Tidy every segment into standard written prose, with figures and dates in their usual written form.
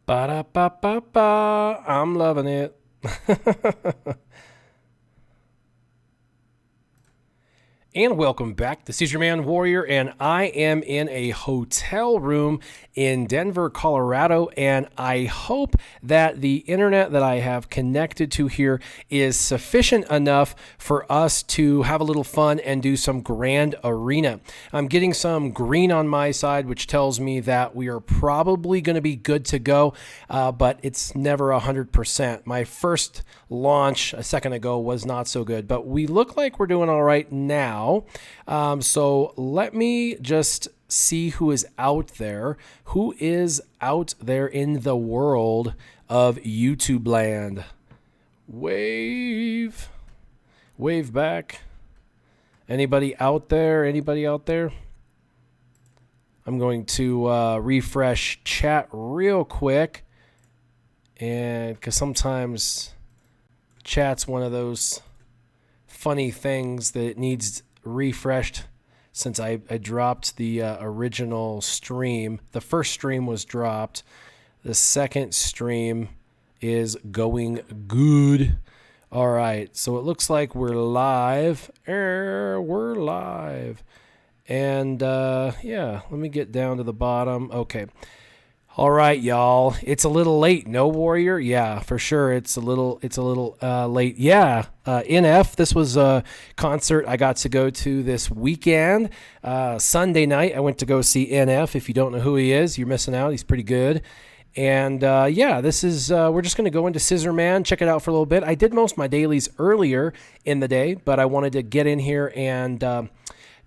Ba-da-ba-ba-ba. I'm loving it. And welcome back. This is your man Warrior, and I am in a hotel room in Denver, Colorado, and I hope that the internet that I have connected to here is sufficient enough for us to have a little fun and do some Grand Arena. I'm getting some green on my side, which tells me that we are probably going to be good to go, but it's never 100%. My first launch a second ago was not so good, but we look like we're doing all right now. So let me just see who is out there. Who is out there in the world of YouTube land? Wave back. Anybody out there? Anybody out there? I'm going to refresh chat real quick, and because sometimes chat's one of those funny things that needs refreshed since I dropped the original stream. The first stream was dropped. The second stream is going good. All right, so it looks like we're live. We're live. And yeah, let me get down to the bottom. Okay. All right, y'all. It's a little late. No, Warrior? Yeah, for sure. It's a little late. Yeah, NF. This was a concert I got to go to this weekend. Sunday night, I went to go see NF. If you don't know who he is, you're missing out. He's pretty good. And yeah, this is, we're just going to go into Scissorman, check it out for a little bit. I did most of my dailies earlier in the day, but I wanted to get in here and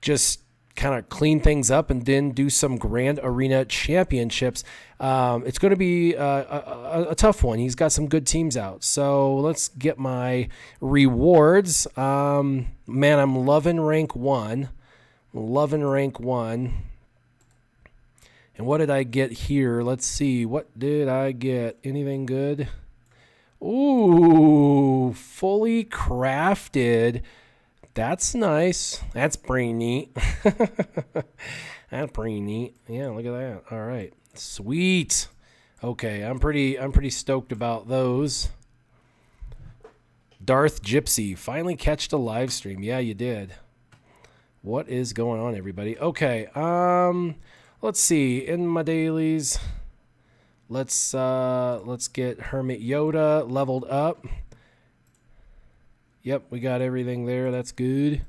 just kind of clean things up and then do some Grand Arena championships. It's going to be a tough one. He's got some good teams out. So let's get my rewards. Man, I'm loving rank 1. Loving rank 1. And what did I get here? Let's see. What did I get? Anything good? Ooh, fully crafted. That's nice. That's pretty neat. That's pretty neat. Yeah, look at that. All right. Sweet. Okay, I'm pretty stoked about those. Darth Gypsy finally catched a live stream. Yeah, you did. What is going on, everybody? Okay. Let's see. In my dailies, let's get Hermit Yoda leveled up. Yep, we got everything there. That's good.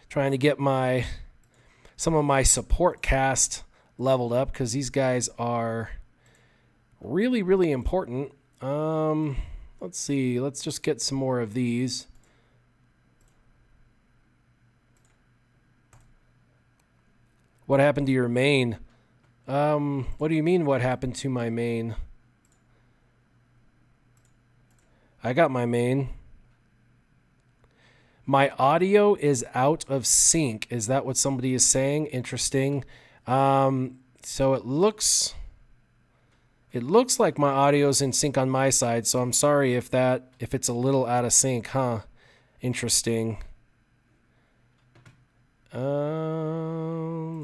Trying to get some of my support cast leveled up because these guys are really, really important. Let's see. Let's just get some more of these. What happened to your main? What do you mean what happened to my main? I got my main. My audio is out of sync. Is that what somebody is saying? Interesting. So it looks like my audio is in sync on my side. So I'm sorry if it's a little out of sync, huh? Interesting.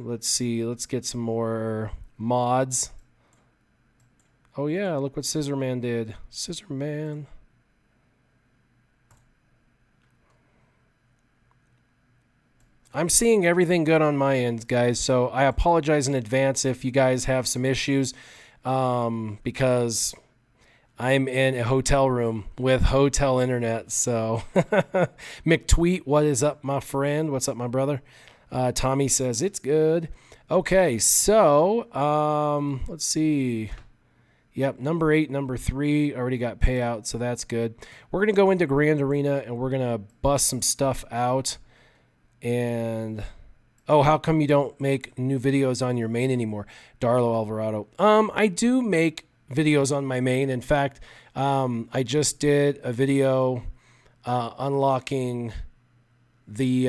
Let's see. Let's get some more mods. Oh yeah, look what Scissorman did. Scissorman. I'm seeing everything good on my end, guys, so I apologize in advance if you guys have some issues because I'm in a hotel room with hotel internet. So McTweet, what is up, my friend? What's up, my brother? Tommy says it's good. Okay, so let's see. Yep, number 8, number 3 already got payout, so that's good. We're going to go into Grand Arena, and we're going to bust some stuff out. And oh, how come you don't make new videos on your main anymore, Darlo Alvarado? I do make videos on my main. In fact, I just did a video unlocking the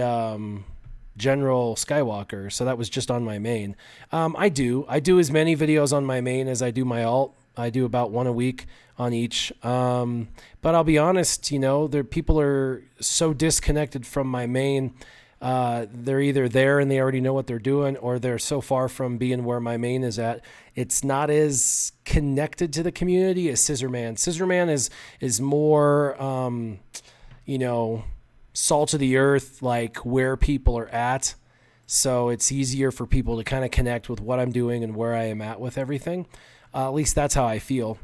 General Skywalker, so that was just on my main. I do as many videos on my main as I do my alt. I do about one a week on each. But I'll be honest, people are so disconnected from my main. They're either there and they already know what they're doing, or they're so far from being where my main is at. It's not as connected to the community as Scissorman. Scissorman is more, salt of the earth, like where people are at. So it's easier for people to kind of connect with what I'm doing and where I am at with everything. At least that's how I feel.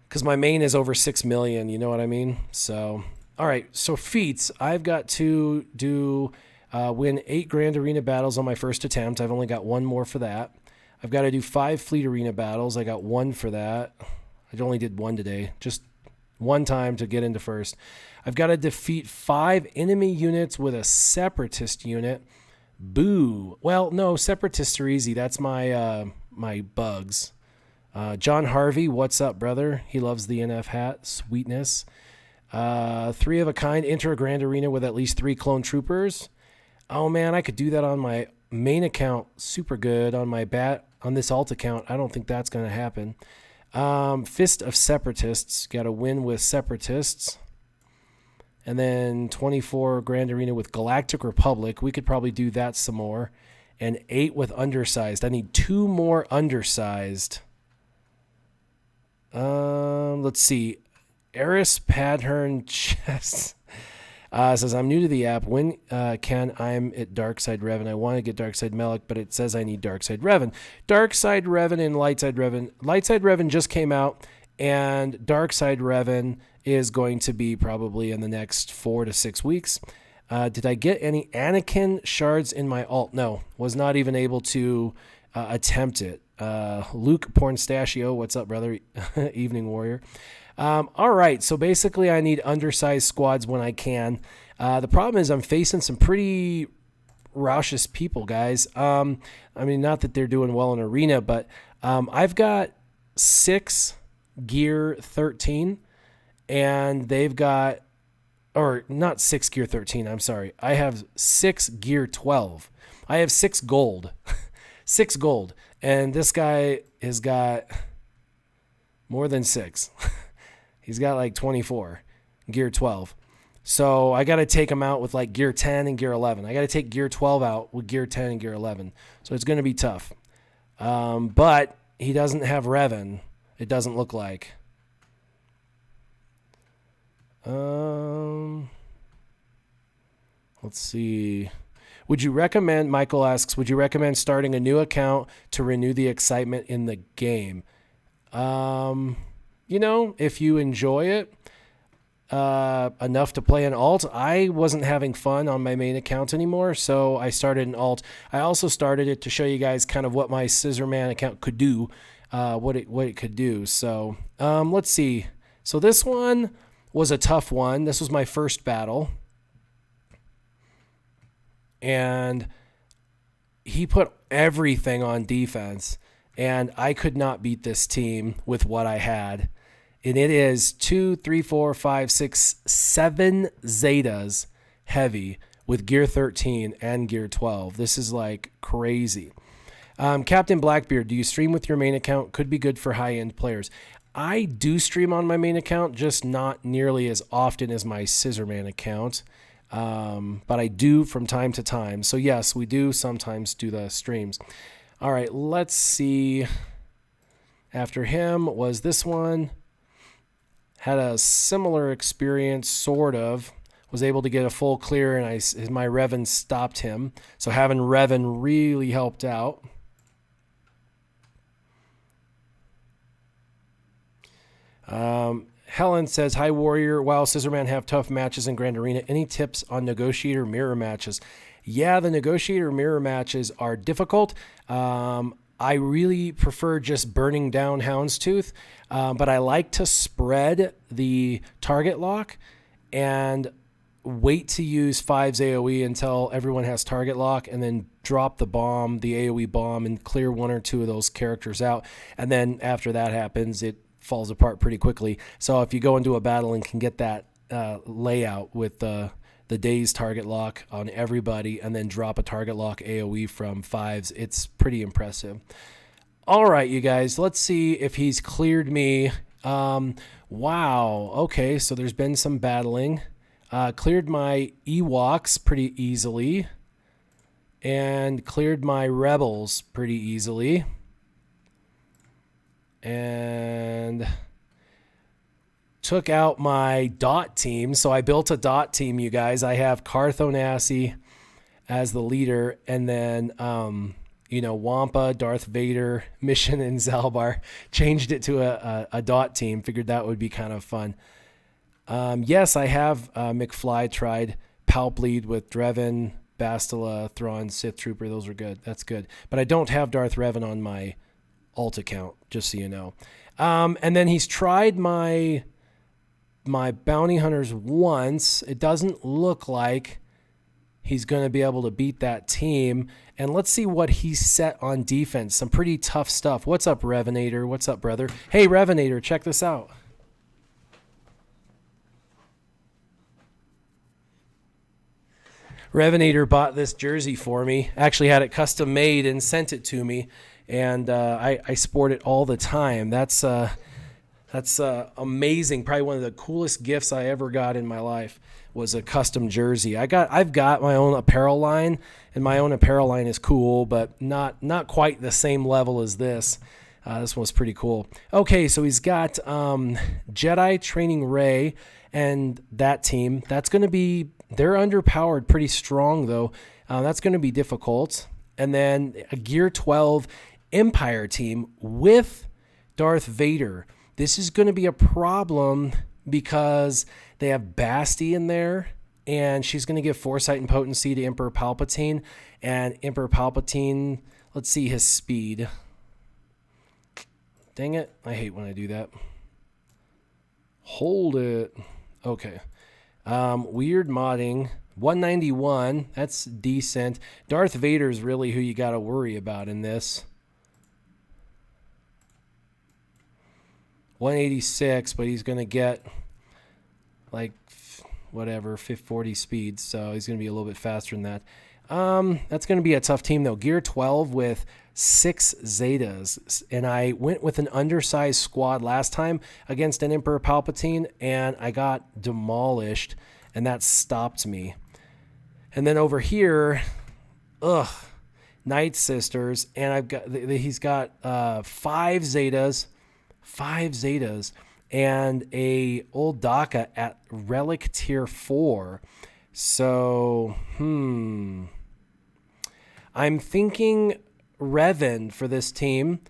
Because my main is over 6 million, you know what I mean? So, all right. So feats, I've got to do win 8 Grand Arena battles on my first attempt. I've only got 1 more for that. I've got to do 5 Fleet Arena battles. I got 1 for that. I only did 1 today. Just 1 time to get into first. I've got to defeat 5 enemy units with a Separatist unit. Boo. Well, no, Separatists are easy. That's my my bugs. John Harvey, what's up, brother? He loves the NF hat. Sweetness. 3 of a kind. Enter a Grand Arena with at least 3 clone troopers. Oh, man, I could do that on my main account. Super good. On my on this alt account, I don't think that's going to happen. Fist of Separatists. Got to win with Separatists. And then 24 Grand Arena with Galactic Republic. We could probably do that some more. And 8 with Undersized. I need 2 more Undersized. Let's see. Eris Padhern Chess says, I'm new to the app. When can I'm at Darkside Revan? I want to get Darkside Melik, but it says I need Darkside Revan. Darkside Revan and Lightside Revan. Lightside Revan just came out, and Darkside Revan is going to be probably in the next 4 to 6 weeks. Did I get any Anakin shards in my alt? No, was not even able to attempt it. Luke Pornstachio, what's up, brother? Evening Warrior. All right, so basically I need undersized squads when I can. The problem is I'm facing some pretty raucous people, guys. I mean, not that they're doing well in arena, but I've got 6 gear 13, and they've got, or not 6 gear 13, I'm sorry. I have 6 gear 12. I have 6 gold. 6 gold. And this guy has got more than 6. He's got like 24, gear 12. So I got to take him out with like gear 10 and gear 11. I got to take gear 12 out with gear 10 and gear 11. So it's going to be tough. But he doesn't have Revan. It doesn't look like. Let's see. Would you recommend, Michael asks, would you recommend starting a new account to renew the excitement in the game? If you enjoy it enough to play an alt, I wasn't having fun on my main account anymore, so I started an alt. I also started it to show you guys kind of what my Scissorman account could do, what it could do. So let's see. So this one was a tough one. This was my first battle. And he put everything on defense, and I could not beat this team with what I had. And it is 2, 3, 4, 5, 6, 7 Zetas heavy with gear 13 and gear 12. This is like crazy. Captain Blackbeard, do you stream with your main account? Could be good for high-end players. I do stream on my main account, just not nearly as often as my Scissorman account. But I do from time to time. So yes, we do sometimes do the streams. All right, let's see. After him was this one. Had a similar experience, sort of. Was able to get a full clear, and my Revan stopped him. So having Revan really helped out. Helen says, hi, Warrior. While Scissorman have tough matches in Grand Arena, any tips on Negotiator mirror matches? Yeah, the Negotiator mirror matches are difficult. I really prefer just burning down Houndstooth, but I like to spread the target lock and wait to use 5's AoE until everyone has target lock, and then drop the bomb, the AoE bomb, and clear 1 or 2 of those characters out. And then after that happens, it falls apart pretty quickly. So if you go into a battle and can get that layout with the day's target lock on everybody, and then drop a target lock AoE from 5's, it's pretty impressive. All right, you guys, let's see if he's cleared me. Wow. Okay, so there's been some battling. Cleared my Ewoks pretty easily. And cleared my Rebels pretty easily. And took out my dot team. So I built a dot team, you guys. I have Carthonasi as the leader, and then Wampa, Darth Vader, Mission, and Zalbar. Changed it to a dot team. Figured that would be kind of fun. Yes, I have McFly tried Palp lead with Drevin, Bastila, Thrawn, Sith Trooper. Those are good. That's good. But I don't have Darth Revan on my alt account, just so you know. And then he's tried my bounty hunters once. It doesn't look like he's going to be able to beat that team. And let's see what he's set on defense. Some pretty tough stuff. What's up, Revenator? What's up, brother? Hey, Revenator, check this out. Revenator bought this jersey for me. Actually had it custom made and sent it to me. And I sport it all the time. That's amazing. Probably one of the coolest gifts I ever got in my life was a custom jersey. I've got my own apparel line, and my own apparel line is cool, but not quite the same level as this. This one was pretty cool. Okay, so he's got Jedi Training Rey and that team. That's going to be, they're underpowered pretty strong, though. That's going to be difficult. And then a Gear 12 Empire team with Darth Vader. This is going to be a problem because they have Basti in there, and she's going to give foresight and potency to Emperor Palpatine. And Emperor Palpatine, let's see his speed. Dang it. I hate when I do that. Hold it. Okay. Weird modding. 191. That's decent. Darth Vader's really who you got to worry about in this. 186, but he's going to get like whatever 40 speed, so he's going to be a little bit faster than that. That's going to be a tough team though. Gear 12 with 6 Zetas, and I went with an undersized squad last time against an Emperor Palpatine, and I got demolished, and that stopped me. And then over here, Night Sisters, and he's got 5 Zetas, and a old DACA at Relic Tier 4. So, I'm thinking Revan for this team,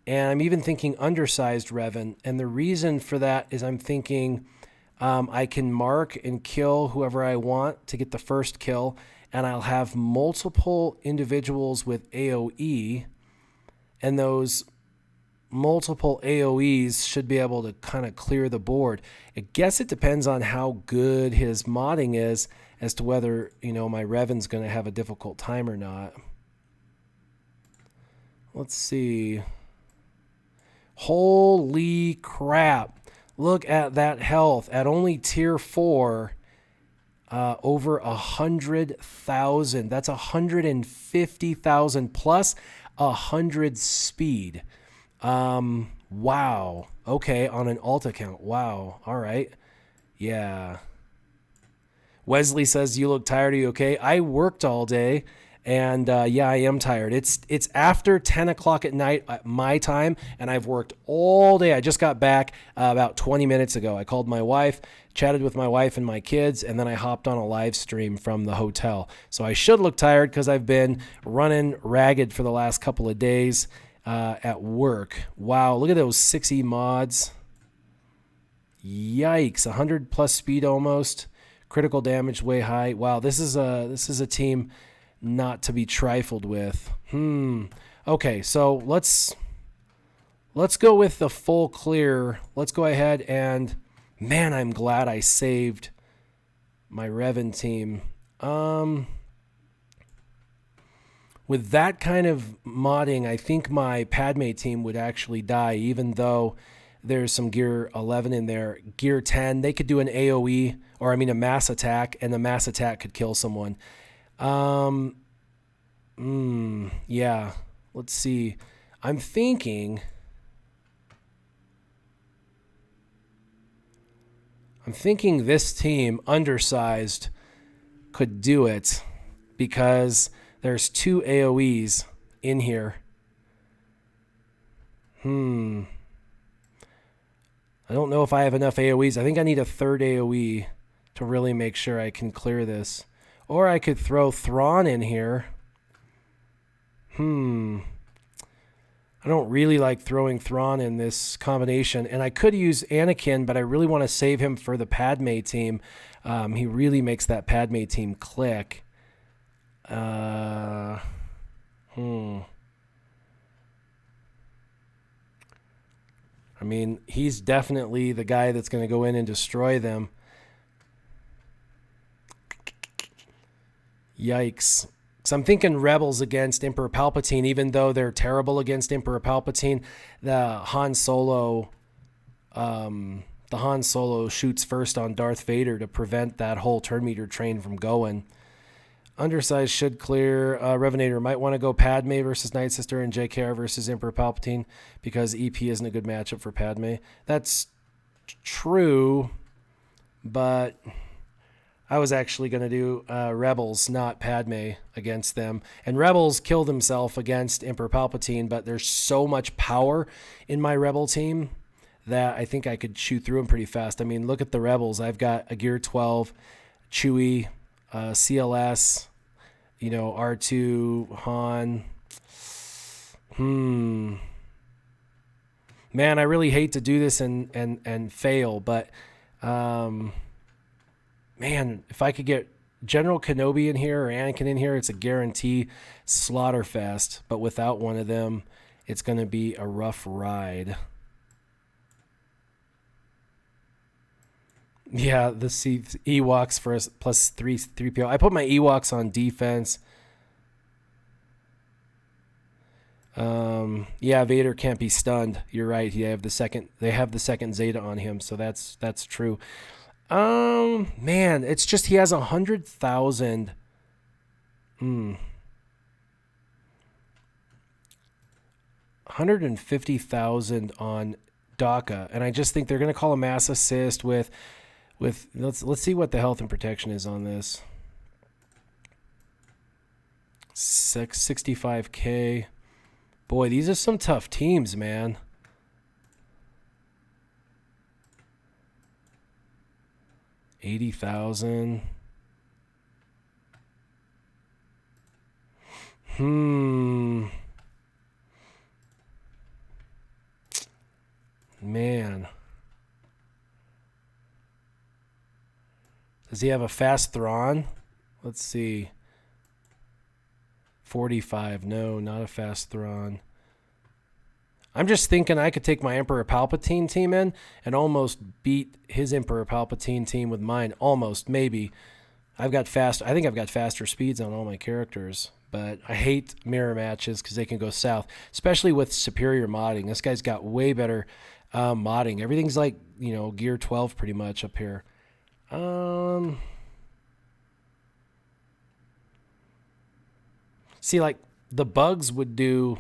and I'm even thinking undersized Revan. And the reason for that is I'm thinking I can mark and kill whoever I want to get the first kill, and I'll have multiple individuals with AoE, and those multiple AoEs should be able to kind of clear the board. I guess it depends on how good his modding is as to whether, my Revan's going to have a difficult time or not. Let's see. Holy crap. Look at that health at only tier 4. Over 100,000. That's 150,000 plus 100 speed. Wow. Okay, on an alt account. Wow. All right. Yeah. Wesley says, you look tired. Are you okay? I worked all day, and yeah, I am tired. It's after 10 o'clock at night at my time, and I've worked all day. I just got back about 20 minutes ago. I called my wife, chatted with my wife and my kids, and then I hopped on a live stream from the hotel. So I should look tired because I've been running ragged for the last couple of days at work. Wow, look at those 6E mods. Yikes, 100 plus speed almost. Critical damage way high. Wow, this is a team not to be trifled with. Okay, so let's go with the full clear. Let's go ahead and, man, I'm glad I saved my Revan team. With that kind of modding, I think my Padme team would actually die, even though there's some Gear 11 in there. Gear 10, they could do an AoE, or a mass attack, and the mass attack could kill someone. Yeah, let's see. I'm thinking I'm thinking this team, undersized, could do it because there's 2 AoEs in here. I don't know if I have enough AoEs. I think I need a 3rd AoE to really make sure I can clear this. Or I could throw Thrawn in here. I don't really like throwing Thrawn in this combination. And I could use Anakin, but I really want to save him for the Padme team. He really makes that Padme team click. I mean, he's definitely the guy that's going to go in and destroy them. Yikes. So I'm thinking Rebels against Emperor Palpatine, even though they're terrible against Emperor Palpatine. The Han Solo shoots first on Darth Vader to prevent that whole turn meter train from going. Undersized should clear. Revenator might want to go Padme versus Night Sister and JKR versus Emperor Palpatine because EP isn't a good matchup for Padme. That's true, but I was actually going to do Rebels, not Padme, against them. And Rebels killed himself against Emperor Palpatine, but there's so much power in my Rebel team that I think I could shoot through them pretty fast. I mean, look at the Rebels. I've got a Gear 12, Chewie, CLS, R2, Han. Man, I really hate to do this and fail, but... man, if I could get General Kenobi in here or Anakin in here, it's a guarantee slaughterfest. But without one of them, it's going to be a rough ride. Yeah, the Ewoks for us plus 3PO. I put my Ewoks on defense. Yeah, Vader can't be stunned. You're right. They have the second Zeta on him, so that's true. Man, it's just he has 100,000. 150,000 on DACA, and I just think they're going to call a mass assist with let's see what the health and protection is on this. 65K. Boy, these are some tough teams, man. $80,000. Man. Does he have a fast Thrawn? Let's see. 45. No, not a fast Thrawn. I'm just thinking I could take my Emperor Palpatine team in and almost beat his Emperor Palpatine team with mine. Almost, maybe. I think I've got faster speeds on all my characters, but I hate mirror matches because they can go south, especially with superior modding. This guy's got way better modding. Everything's like, Gear 12 pretty much up here. See, like, the bugs would do...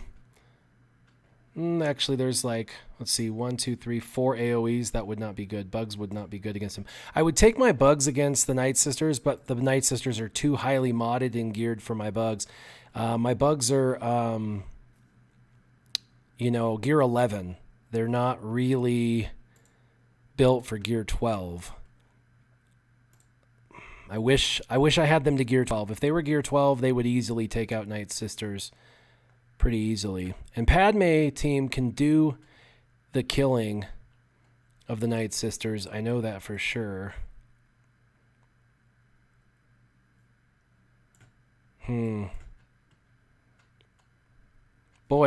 Actually, there's like, let's see, 1, 2, 3, 4 AoEs. That would not be good. Bugs would not be good against him. I would take my bugs against the Night Sisters, but the Night Sisters are too highly modded and geared for my bugs. My bugs are, Gear 11. They're not really built for Gear 12. I wish I had them to Gear 12. If they were Gear 12, they would easily take out Night Sisters. Pretty easily. And Padme team can do the killing of the Night Sisters. I know that for sure. Boy,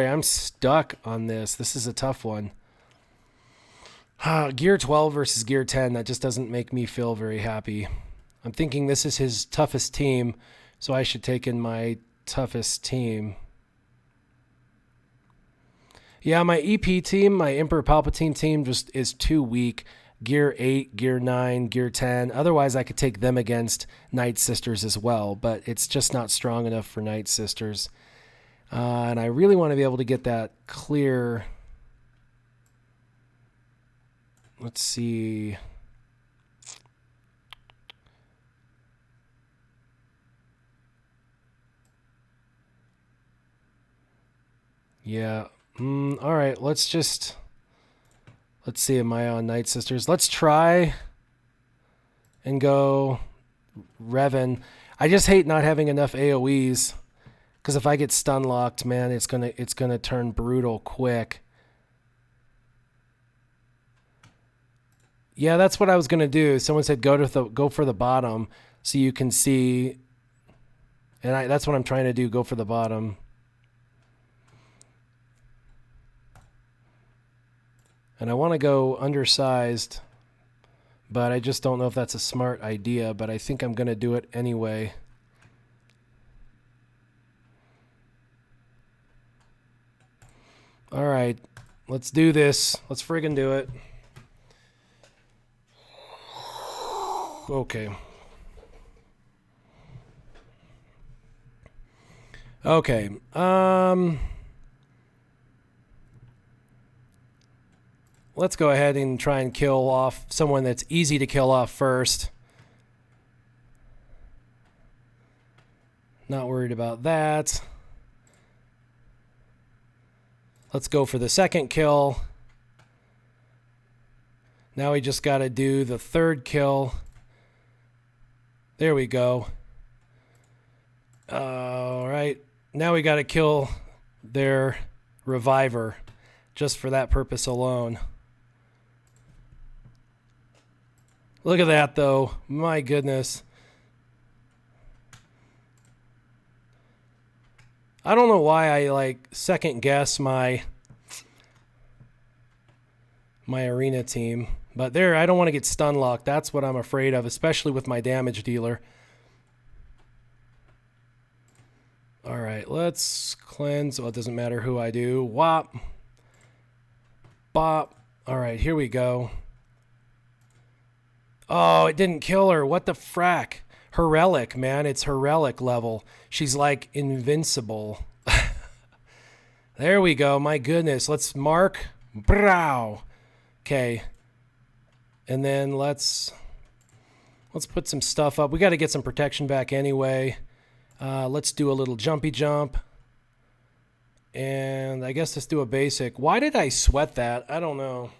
I'm stuck on this. This is a tough one. Gear 12 versus Gear 10, that just doesn't make me feel very happy. I'm thinking this is his toughest team, so I should take in my toughest team. Yeah, my EP team, my Emperor Palpatine team, just is too weak. Gear 8, Gear 9, Gear 10. Otherwise, I could take them against Night Sisters as well, but it's just not strong enough for Night Sisters. And I really want to be able to get that clear. Let's see. Yeah. All right. Let's see. Am I on Night Sisters? Let's try and go Revan. I just hate not having enough AoEs, because if I get stun locked, man, it's gonna turn brutal quick. Yeah, that's what I was gonna do. Someone said go for the bottom so you can see, and that's what I'm trying to do. Go for the bottom. And I want to go undersized, but I just don't know if that's a smart idea, but I think I'm going to do it anyway. All right, let's do this. Let's friggin' do it. Okay. Okay. Let's go ahead and try and kill off someone that's easy to kill off first. Not worried about that. Let's go for the second kill. Now we just got to do the third kill. There we go. All right. Now we got to kill their reviver just for that purpose alone. Look at that, though. My goodness. I don't know why I second guess my arena team, but there, I don't want to get stun locked. That's what I'm afraid of, especially with my damage dealer. All right, let's cleanse. Well, it doesn't matter who I do. Whop. Bop. All right, here we go. Oh, it didn't kill her. What the frack? Her relic, man. It's her relic level. She's like invincible. There we go. My goodness. Let's mark. Brow. Okay. And then let's put some stuff up. We got to get some protection back anyway. Let's do a little jumpy jump. And I guess let's do a basic. Why did I sweat that? I don't know.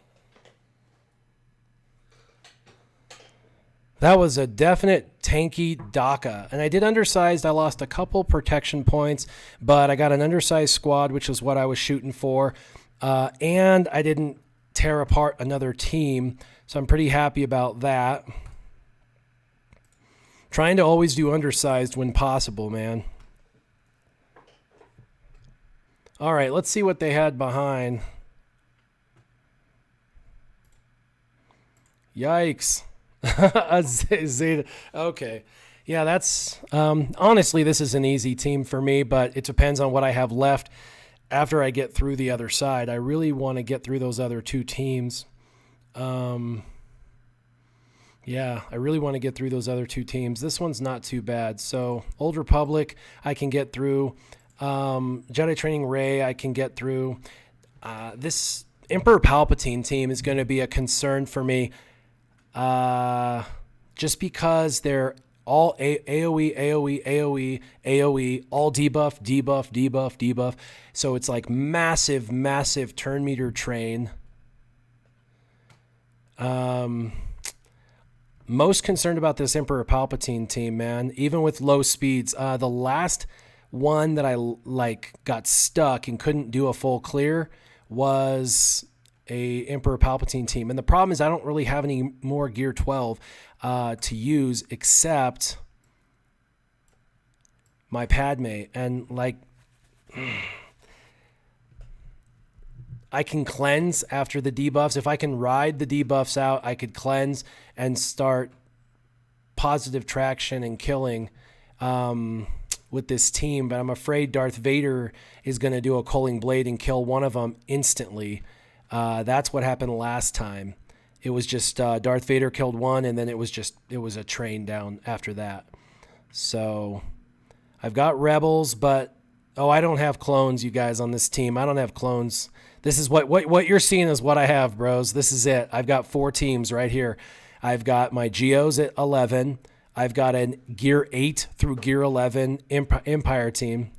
That was a definite tanky DACA. And I did undersized. I lost a couple protection points, but I got an undersized squad, which is what I was shooting for. And I didn't tear apart another team, so I'm pretty happy about that. Trying to always do undersized when possible, man. All right, let's see what they had behind. Yikes. Zeta. Okay. Yeah, that's honestly, this is an easy team for me, but it depends on what I have left after I get through the other side. I really want to get through those other two teams. Yeah, I really want to get through those other two teams. This one's not too bad. So Old Republic, I can get through. Jedi Training Rey, I can get through. This Emperor Palpatine team is going to be a concern for me. Just because they're all AoE, AoE, AoE, AoE, all debuff, debuff, debuff, debuff. So it's like massive, massive turn meter train. Most concerned about this Emperor Palpatine team, man. Even with low speeds, the last one that I got stuck and couldn't do a full clear was a Emperor Palpatine team. And the problem is I don't really have any more Gear 12 to use except my Padme. And I can cleanse after the debuffs. If I can ride the debuffs out, I could cleanse and start positive traction and killing with this team. But I'm afraid Darth Vader is going to do a Culling Blade and kill one of them instantly. That's what happened last time. It was just Darth Vader killed one, and then it was a train down after that. So I've got rebels, but I don't have clones, you guys, on this team. I don't have clones. This is what you're seeing is what I have, bros. This is it. I've got 4 teams right here. I've got my Geos at 11. I've got a Gear 8 through Gear 11 Empire team.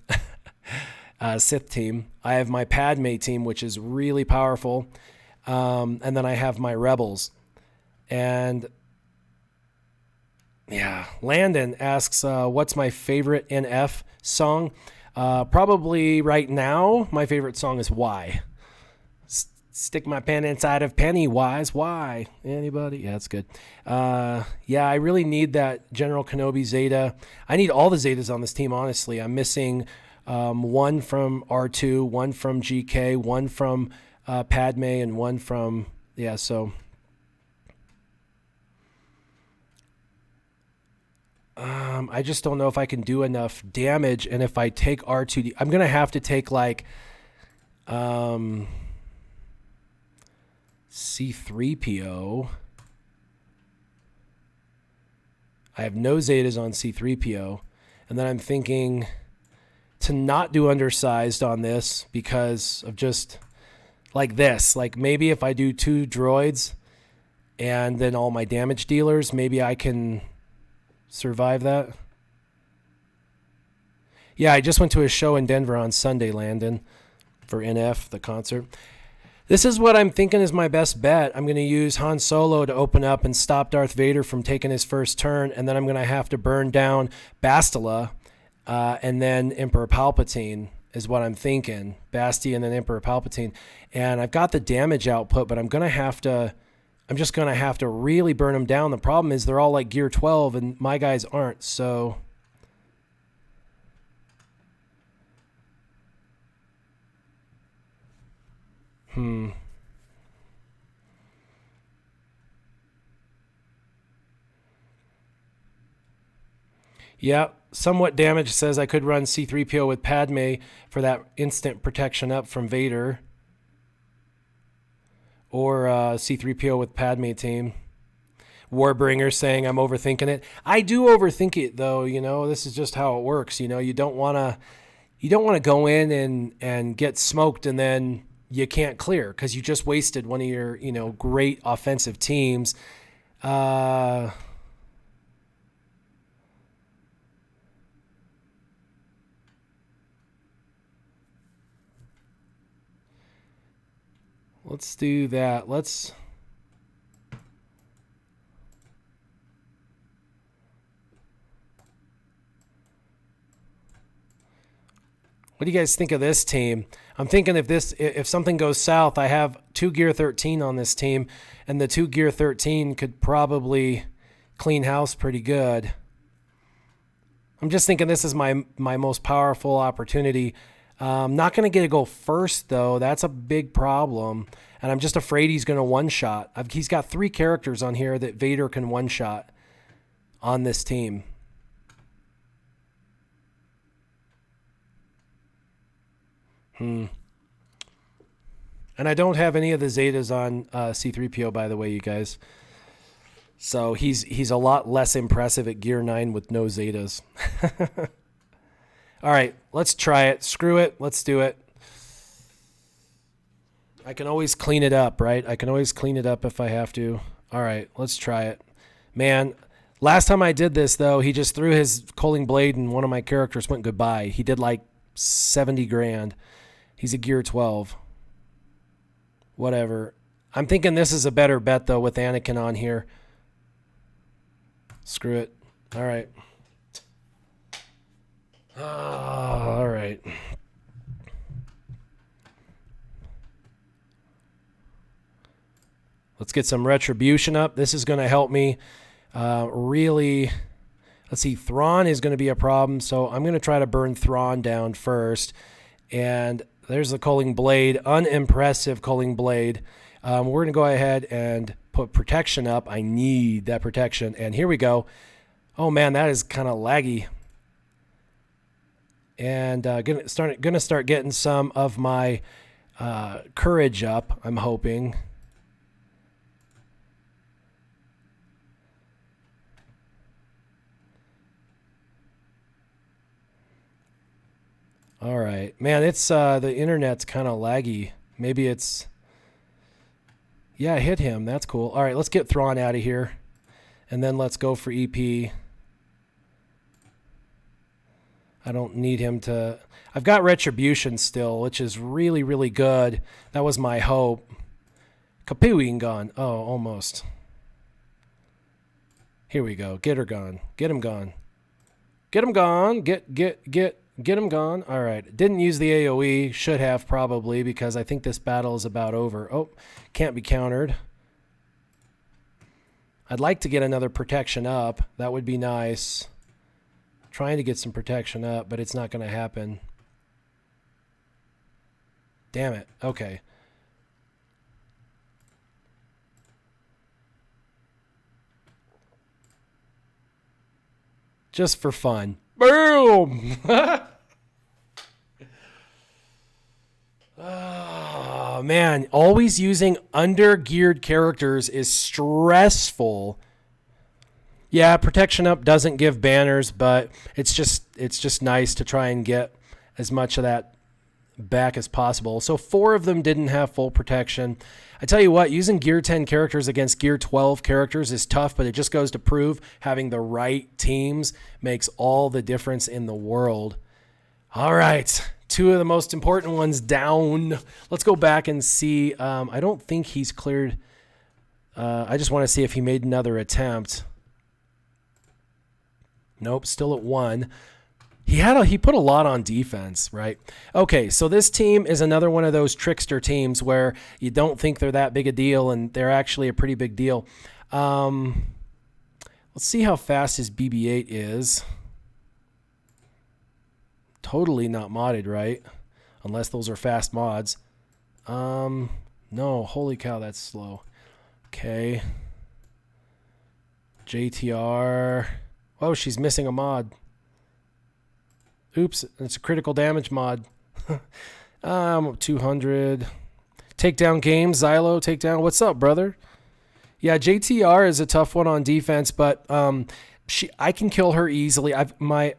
Sith team. I have my Padme team, which is really powerful. And then I have my Rebels. And yeah, Landon asks, what's my favorite NF song? Probably right now, my favorite song is Why. Stick my pen inside of Pennywise. Why? Anybody? Yeah, that's good. Yeah, I really need that General Kenobi Zeta. I need all the Zetas on this team, honestly. I'm missing one from R2, one from GK, one from Padme, and one from... Yeah, so... I just don't know if I can do enough damage, and if I take R2... I'm going to have to take, like... C3PO. I have no Zetas on C3PO. And then I'm thinking to not do undersized on this because of just like this. Like maybe if I do 2 droids and then all my damage dealers, maybe I can survive that. Yeah, I just went to a show in Denver on Sunday, Landon, for NF, the concert. This is what I'm thinking is my best bet. I'm going to use Han Solo to open up and stop Darth Vader from taking his first turn, and then I'm going to have to burn down Bastila, and then Emperor Palpatine is what I'm thinking. Basti and then Emperor Palpatine. And I've got the damage output, but I'm just going to have to really burn them down. The problem is they're all like gear 12, and my guys aren't, so... Yeah, somewhat damaged says I could run C3PO with Padme for that instant protection up from Vader. Or C3PO with Padme team. Warbringer saying I'm overthinking it. I do overthink it though, you know. This is just how it works, you know. You don't want to go in and get smoked and then you can't clear because you just wasted one of your, you know, great offensive teams. Let's do that. What do you guys think of this team? I'm thinking if something goes south, I have 2 Gear 13 on this team, and the 2 Gear 13 could probably clean house pretty good. I'm just thinking this is my most powerful opportunity. Not going to get to go first, though. That's a big problem, and I'm just afraid he's going to one-shot. He's got 3 characters on here that Vader can one-shot on this team. And I don't have any of the Zetas on C3PO, by the way, you guys. So he's a lot less impressive at Gear 9 with no Zetas. All right, let's try it. Screw it. Let's do it. I can always clean it up, right? I can always clean it up if I have to. All right, let's try it. Man, last time I did this, though, he just threw his Coaling Blade and one of my characters went goodbye. He did like 70 grand. He's a Gear 12. Whatever. I'm thinking this is a better bet, though, with Anakin on here. Screw it. All right. All right. Let's get some retribution up. This is going to help me really... Let's see. Thrawn is going to be a problem, so I'm going to try to burn Thrawn down first. And there's the Coaling Blade. Unimpressive Coaling Blade. We're going to go ahead and put protection up. I need that protection. And here we go. Oh, man, that is kind of laggy. And going to start getting some of my courage up, I'm hoping. All right. Man, it's the internet's kind of laggy. Maybe it's... Yeah, hit him. That's cool. All right, let's get Thrawn out of here. And then let's go for EP. I don't need him to... I've got Retribution still, which is really, really good. That was my hope. Kapooing gone. Oh, almost. Here we go. Get her gone. Get him gone. Get him gone. Get him gone. All right. Didn't use the AoE. Should have probably, because I think this battle is about over. Oh, can't be countered. I'd like to get another protection up. That would be nice. Trying to get some protection up, but it's not going to happen. Damn it. Okay. Just for fun. Boom! Oh, man. Always using under-geared characters is stressful. Yeah, protection up doesn't give banners, but it's just nice to try and get as much of that back as possible. So 4 of them didn't have full protection. I tell you what, using gear 10 characters against gear 12 characters is tough, but it just goes to prove having the right teams makes all the difference in the world. All right, 2 of the most important ones down. Let's go back and see. I don't think he's cleared. I just want to see if he made another attempt. Nope, still at 1. He put a lot on defense, right? Okay, so this team is another one of those trickster teams where you don't think they're that big a deal, and they're actually a pretty big deal. Let's see how fast his BB-8 is. Totally not modded, right? Unless those are fast mods. No, holy cow, that's slow. Okay. JTR. Oh, she's missing a mod. Oops, it's a critical damage mod. 200. Takedown games, Xylo, takedown. What's up, brother? Yeah, JTR is a tough one on defense, but I can kill her easily.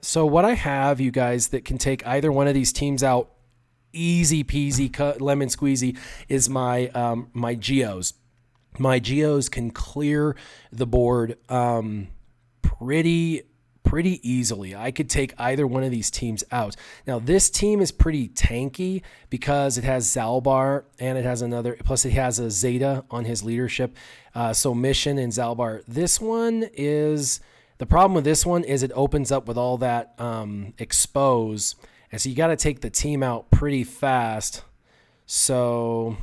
So what I have, you guys, that can take either one of these teams out, easy peasy, lemon squeezy, is my Geos. My Geos can clear the board pretty easily. I could take either one of these teams out. Now, this team is pretty tanky because it has Zalbar and it has plus it has a Zeta on his leadership. So Mission and Zalbar. This one is, the problem with this one is it opens up with all that expose. And so you got to take the team out pretty fast. So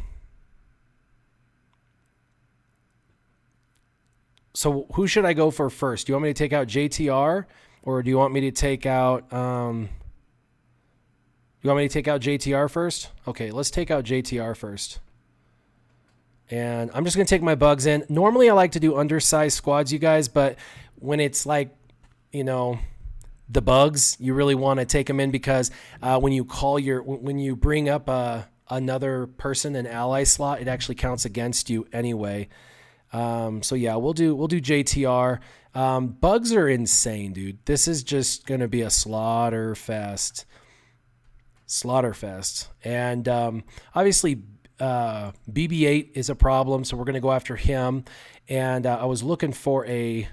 who should I go for first? Do you want me to take out JTR, or do you want me to take out JTR first? Okay, let's take out JTR first. And I'm just going to take my bugs in. Normally I like to do undersized squads, you guys, but when it's like, the bugs, you really want to take them in because when you bring up another person, an ally slot, it actually counts against you anyway. So yeah, we'll do JTR. Bugs are insane, dude. This is just going to be a slaughter fest. And obviously BB-8 is a problem, so we're going to go after him. And I was looking for a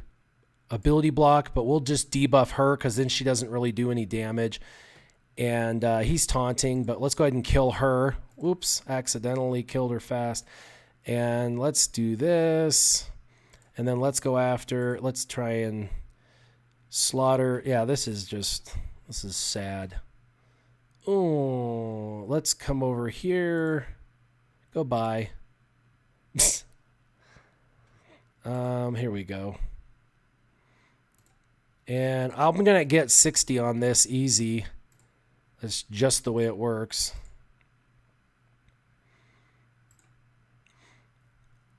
ability block, but we'll just debuff her because then she doesn't really do any damage. And he's taunting, but let's go ahead and kill her. Oops, accidentally killed her fast. And let's do this. And then let's try and slaughter. Yeah, this is sad. Oh, let's come over here. Goodbye. Here we go. And I'm going to get 60 on this easy. That's just the way it works.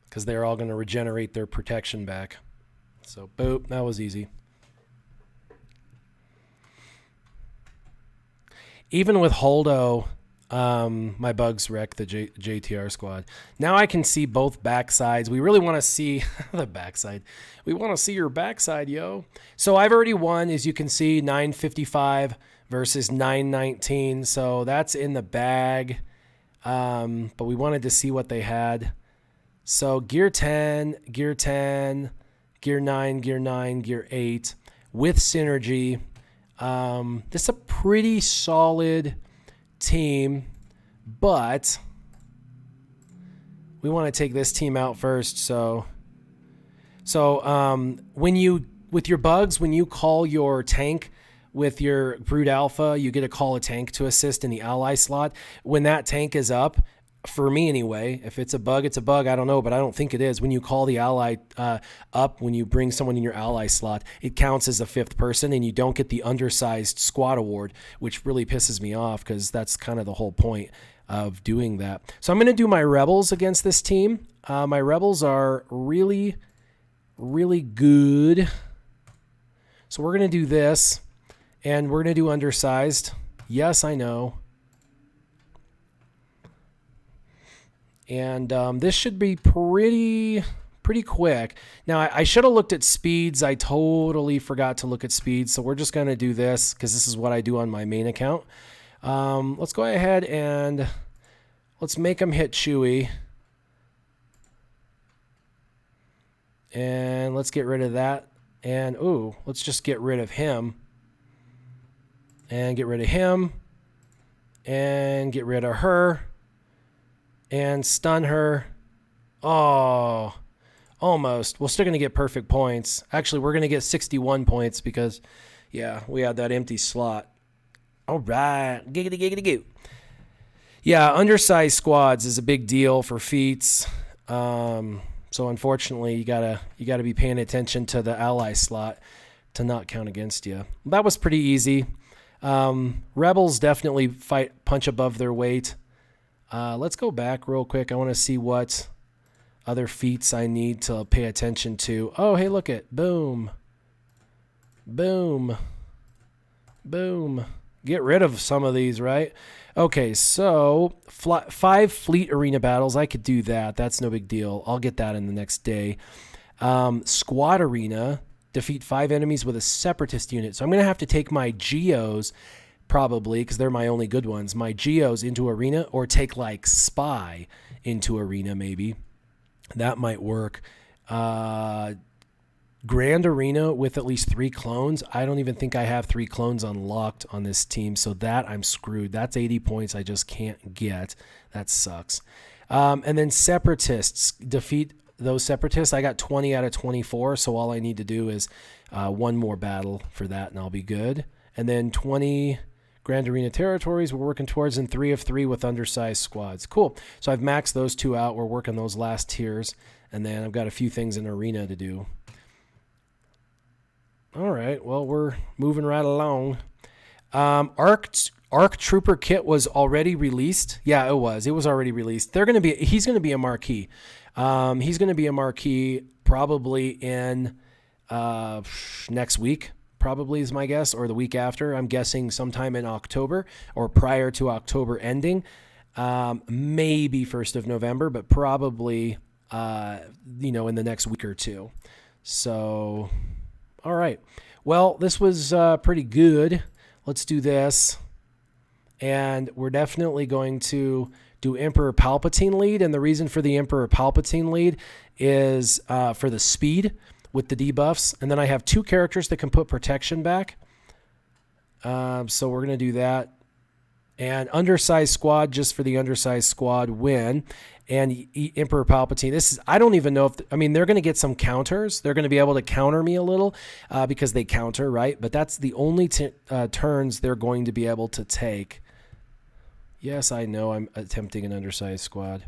Because they're all going to regenerate their protection back. So, boop, that was easy. Even with Holdo, my bugs wrecked the JTR squad. Now I can see both backsides. We really want to see the backside. We want to see your backside, yo. So I've already won, as you can see, 955 versus 919. So that's in the bag. But we wanted to see what they had. So gear 10, gear 10, gear 9, gear 9, gear 8 with synergy. This is a pretty solid team, but we want to take this team out first. So when you, with your bugs, when you call your tank with your Brute Alpha, you get to call a tank to assist in the ally slot. When that tank is up, for me anyway, if it's a bug, it's a bug. I don't know, but I don't think it is. When you call the ally up, when you bring someone in your ally slot, it counts as a fifth person, and you don't get the undersized squad award, which really pisses me off because that's kind of the whole point of doing that. So I'm going to do my rebels against this team. My rebels are really, really good. So we're going to do this, and we're going to do undersized. Yes, I know. And this should be pretty quick. Now, I should have looked at speeds. I totally forgot to look at speeds. So we're just going to do this because this is what I do on my main account. Let's go ahead and let's make them hit Chewy. And let's get rid of that. And, ooh, let's just get rid of him. And get rid of him. And get rid of her. And stun her. Oh, almost. We're still going to get perfect points. Actually, we're going to get 61 points because, yeah, we had that empty slot. All right. Giggity, giggity, goo. Yeah, undersized squads is a big deal for feats. So unfortunately, you gotta be paying attention to the ally slot to not count against you. That was pretty easy. Rebels definitely punch above their weight. Let's go back real quick. I want to see what other feats I need to pay attention to. Oh, hey, look it. Boom. Boom. Boom. Get rid of some of these, right? Okay, so 5 fleet arena battles. I could do that. That's no big deal. I'll get that in the next day. Squad arena. Defeat 5 enemies with a separatist unit. So I'm going to have to take my geos, probably, because they're my only good ones, my geos into arena, or take like spy into arena maybe. That might work. Grand arena with at least 3 clones. I don't even think I have 3 clones unlocked on this team, so that I'm screwed. That's 80 points I just can't get. That sucks. And then separatists. Defeat those separatists. I got 20 out of 24, so all I need to do is one more battle for that, and I'll be good. And then 20 Grand Arena territories we're working towards, in 3 of 3 with undersized squads. Cool. So I've maxed those 2 out. We're working those last tiers, and then I've got a few things in arena to do. All right, well, we're moving right along. Arc Trooper kit was already released. Yeah, it was. It was already released. He's going to be a marquee. He's going to be a marquee probably in next week, probably is my guess, or the week after. I'm guessing sometime in October or prior to October ending. Maybe 1st of November, but probably, in the next week or two. So... all right. Well, this was pretty good. Let's do this. And we're definitely going to do Emperor Palpatine lead. And the reason for the Emperor Palpatine lead is for the speed with the debuffs. And then I have 2 characters that can put protection back. So we're going to do that. And undersized squad, just for the undersized squad win. And Emperor Palpatine, I don't even know if, they're going to get some counters. They're going to be able to counter me a little because they counter, right? But that's the only turns they're going to be able to take. Yes, I know I'm attempting an undersized squad.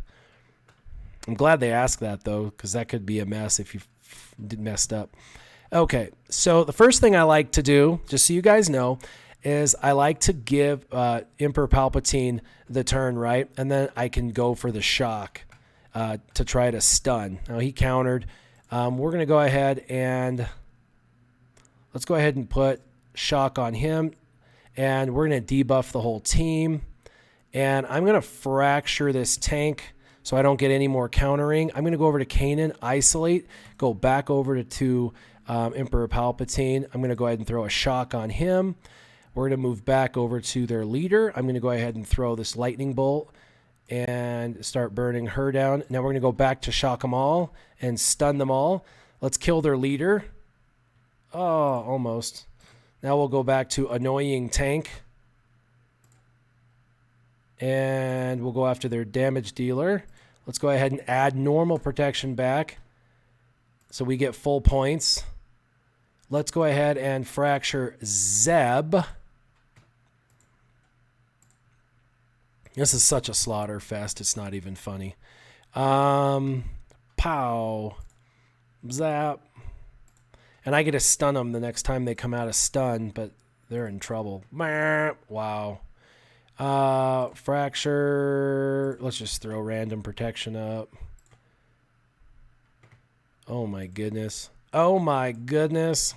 I'm glad they asked that, though, because that could be a mess if you messed up. Okay, so the first thing I like to do, just so you guys know, is I like to give Emperor Palpatine the turn, right? And then I can go for the shock to try to stun. Now, he countered. We're going to go ahead and let's go ahead and put shock on him. And we're going to debuff the whole team. And I'm going to fracture this tank so I don't get any more countering. I'm going to go over to Kanan, isolate, go back over to Emperor Palpatine. I'm going to go ahead and throw a shock on him. We're going to move back over to their leader. I'm going to go ahead and throw this lightning bolt and start burning her down. Now we're going to go back to shock them all and stun them all. Let's kill their leader. Oh, almost. Now we'll go back to annoying tank. And we'll go after their damage dealer. Let's go ahead and add normal protection back so we get full points. Let's go ahead and fracture Zeb. This is such a slaughter fest. It's not even funny. Pow. Zap. And I get to stun them the next time they come out of stun, but they're in trouble. Wow. Fracture. Let's just throw random protection up. Oh my goodness. Oh my goodness.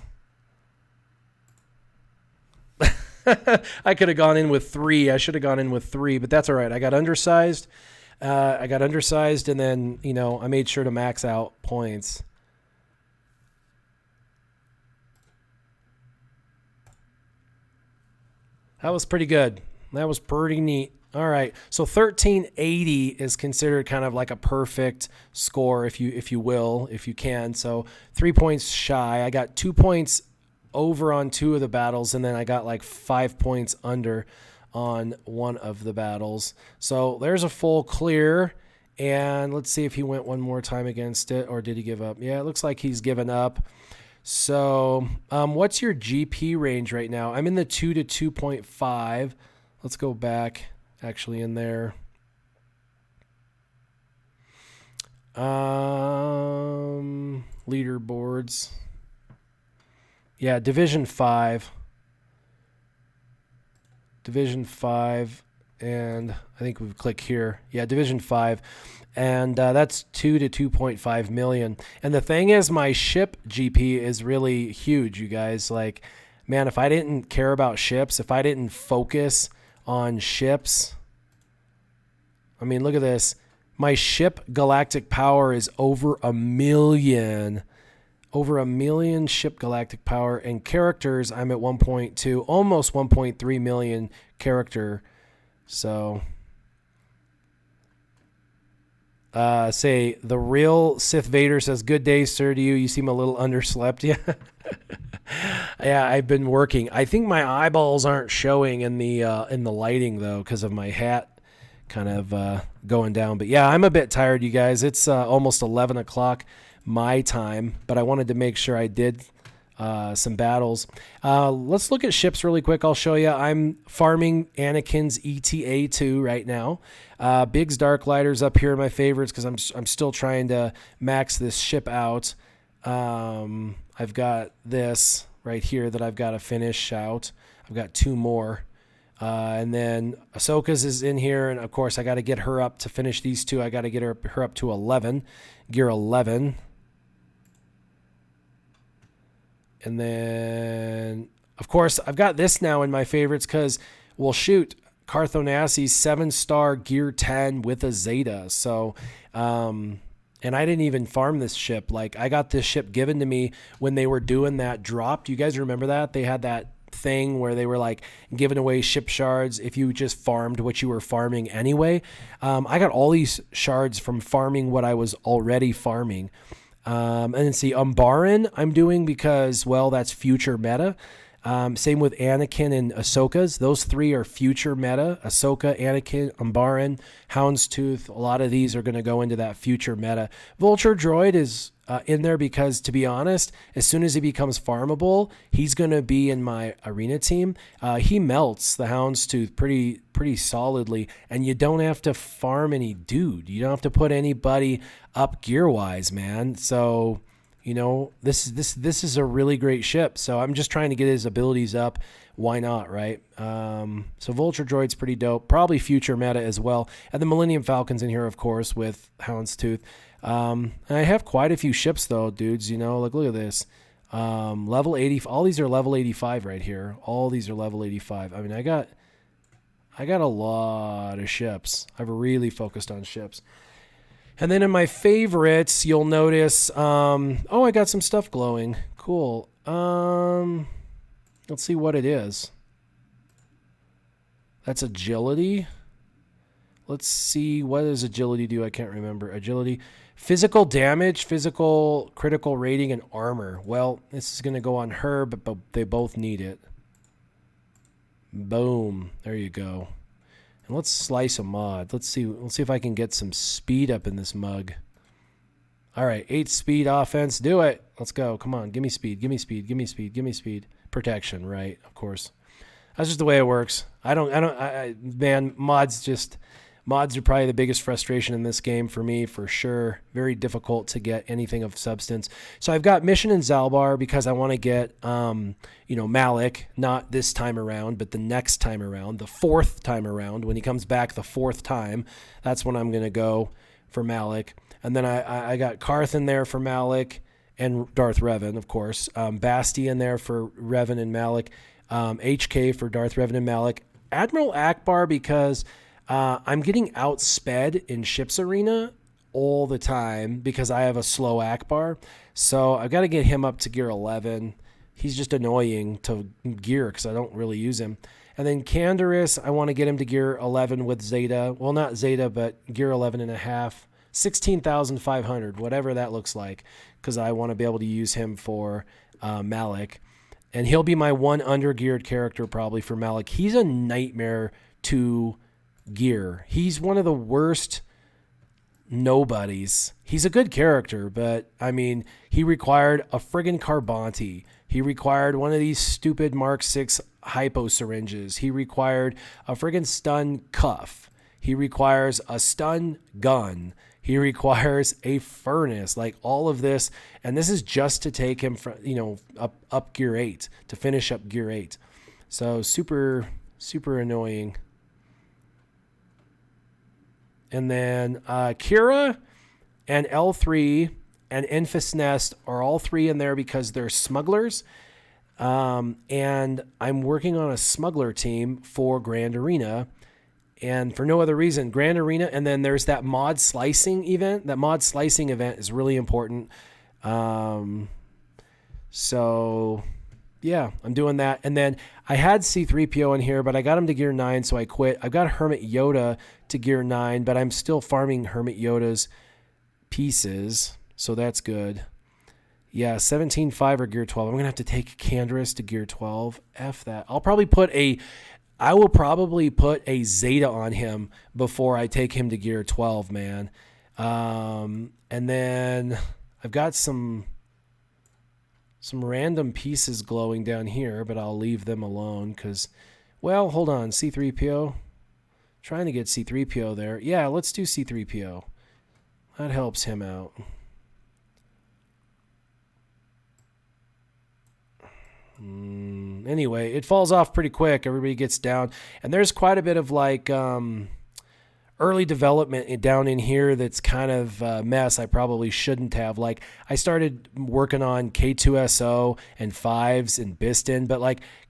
I could have gone in with 3. I should have gone in with 3, but that's all right. I got undersized. And then, you know, I made sure to max out points. That was pretty good. That was pretty neat. All right. So 1380 is considered kind of like a perfect score, if you will, if you can. So 3 points shy. I got 2 points over on 2 of the battles, and then I got like 5 points under on one of the battles. So there's a full clear. And let's see if he went one more time against it, or did he give up? Yeah, it looks like he's given up. So what's your GP range right now? I'm in the 2 to 2.5. Let's go back actually in there. Leaderboards. Yeah, Division 5. Division 5. And I think we click here. Yeah, Division 5. And that's 2 to 2.5 million. And the thing is, my ship GP is really huge, you guys. Like, man, if I didn't care about ships, if I didn't focus on ships, I mean, look at this. My ship galactic power is over 1 million. Over 1 million ship galactic power. And characters, I'm at 1.2, almost 1.3 million character. So, say the real Sith Vader says, "Good day, sir, to you. You seem a little underslept." Yeah. Yeah, I've been working. I think my eyeballs aren't showing in the lighting though, because of my hat kind of going down. But yeah, I'm a bit tired, you guys. It's almost 11 o'clock my time, but I wanted to make sure I did some battles. Let's look at ships really quick. I'll show you. I'm farming Anakin's ETA-2 right now. Biggs Darklighter's up here in my favorites because I'm still trying to max this ship out. I've got this right here that I've got to finish out. I've got 2 more. And then Ahsoka's is in here, and of course I got to get her up to finish these 2. I got to get her up to 11, gear 11. And then, of course, I've got this now in my favorites because, well, shoot, Carthonassi's 7-star gear 10 with a Zeta. So, and I didn't even farm this ship. Like, I got this ship given to me when they were doing that drop. Do you guys remember that? They had that thing where they were like giving away ship shards if you just farmed what you were farming anyway. I got all these shards from farming what I was already farming. And then see, Umbaran I'm doing because, well, that's future meta. Same with Anakin and Ahsoka's. Those 3 are future meta. Ahsoka, Anakin, Umbaran, Houndstooth. A lot of these are going to go into that future meta. Vulture Droid is in there because, to be honest, as soon as he becomes farmable, he's going to be in my arena team. He melts the Houndstooth pretty solidly, and you don't have to farm any dude. You don't have to put anybody up gear-wise, man. So, you know, this is a really great ship. So I'm just trying to get his abilities up. Why not, right? So Vulture Droid's pretty dope. Probably future meta as well. And the Millennium Falcon's in here, of course, with Houndstooth. And I have quite a few ships, though, dudes. You know, like, look at this. Level 80. All these are level 85 right here. All these are level 85. I mean, I got a lot of ships. I've really focused on ships. And then in my favorites, you'll notice, oh, I got some stuff glowing. Cool. Let's see what it is. That's agility. Let's see, what does agility do? I can't remember. Agility, physical damage, physical critical rating, and armor. Well, this is going to go on her, but they both need it. Boom. There you go. And let's slice a mod. Let's see if I can get some speed up in this mug. All right, 8 speed offense. Do it. Let's go. Come on. Give me speed. Give me speed. Give me speed. Give me speed. Protection, right? Of course. That's just the way it works. Man, mods are probably the biggest frustration in this game for me, for sure. Very difficult to get anything of substance. So I've got Mission and Zalbar because I want to get, Malik, not this time around, but the next time around, the 4th time around. When he comes back the 4th time, that's when I'm going to go for Malik. And then I got Karth in there for Malik and Darth Revan, of course. Basti in there for Revan and Malik. HK for Darth Revan and Malik. Admiral Akbar because I'm getting outsped in Ships Arena all the time because I have a slow Akbar. So I've got to get him up to gear 11. He's just annoying to gear because I don't really use him. And then Canderous, I want to get him to gear 11 with Zeta. Well, not Zeta, but gear 11 and a half. 16,500, whatever that looks like, because I want to be able to use him for Malik. And he'll be my one under-geared character probably for Malik. He's a nightmare to gear. He's one of the worst nobodies. He's a good character, but, I mean, he required a friggin' Carbonti. He required one of these stupid Mark 6 hypo syringes. He required a friggin' stun cuff. He requires a stun gun. He requires a furnace, like all of this. And this is just to take him from, up gear 8, to finish up gear 8. So super, super annoying. And then Kira and L3 and Enfys Nest are all 3 in there because they're smugglers. And I'm working on a smuggler team for Grand Arena. And for no other reason, Grand Arena, and then there's that mod slicing event. That mod slicing event is really important. So, yeah, I'm doing that. And then I had C-3PO in here, but I got him to gear 9, so I quit. I've got Hermit Yoda to gear 9, but I'm still farming Hermit Yoda's pieces, so that's good. Yeah, 17.5 or gear 12. I'm going to have to take Canderous to gear 12. F that. I will probably put a Zeta on him before I take him to gear 12, man. And then I've got some random pieces glowing down here, but I'll leave them alone because, well, hold on. C-3PO. Trying to get C-3PO there. Yeah, let's do C-3PO. That helps him out. Anyway, it falls off pretty quick. Everybody gets down. And there's quite a bit of early development down in here that's kind of a mess I probably shouldn't have. Like, I started working on K2SO and 5s and Biston, but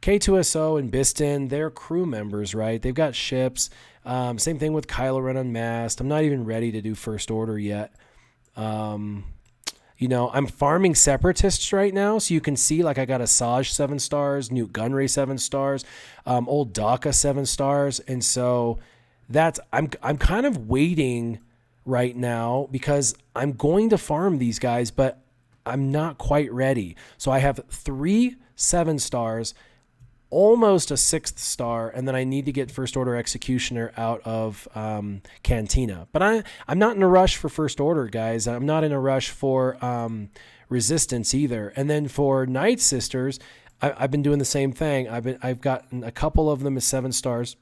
K2SO and Biston, they're crew members, right? They've got ships. Same thing with Kylo Ren Unmasked. I'm not even ready to do First Order yet. I'm farming Separatists right now, so you can see, I got Asajj 7 stars, Newt Gunray 7 stars, Old Daka 7 stars, and so I'm kind of waiting right now because I'm going to farm these guys, but I'm not quite ready. So I have 3 7 stars, almost a 6th star, and then I need to get First Order Executioner out of Cantina. But I'm not in a rush for First Order, guys. I'm not in a rush for Resistance either. And then for Night Sisters, I've been doing the same thing. I've gotten a couple of them as 7 stars.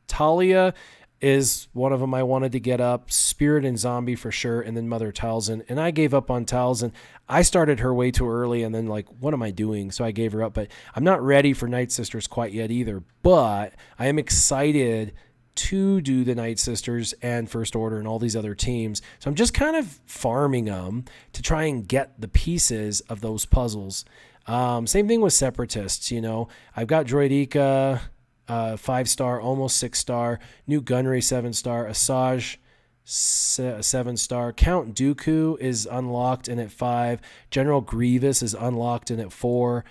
Talia is one of them I wanted to get up. Spirit and Zombie for sure, and then Mother Talzin. And I gave up on Talzin. I started her way too early, and then what am I doing? So I gave her up. But I'm not ready for Night Sisters quite yet either. But I am excited to do the Night Sisters and First Order and all these other teams. So I'm just kind of farming them to try and get the pieces of those puzzles. Same thing with Separatists. I've got Droideka, 5-star, almost 6-star, Newt Gunray 7-star, Asajj 7-star, Count Dooku is unlocked and at 5, General Grievous is unlocked and at 4,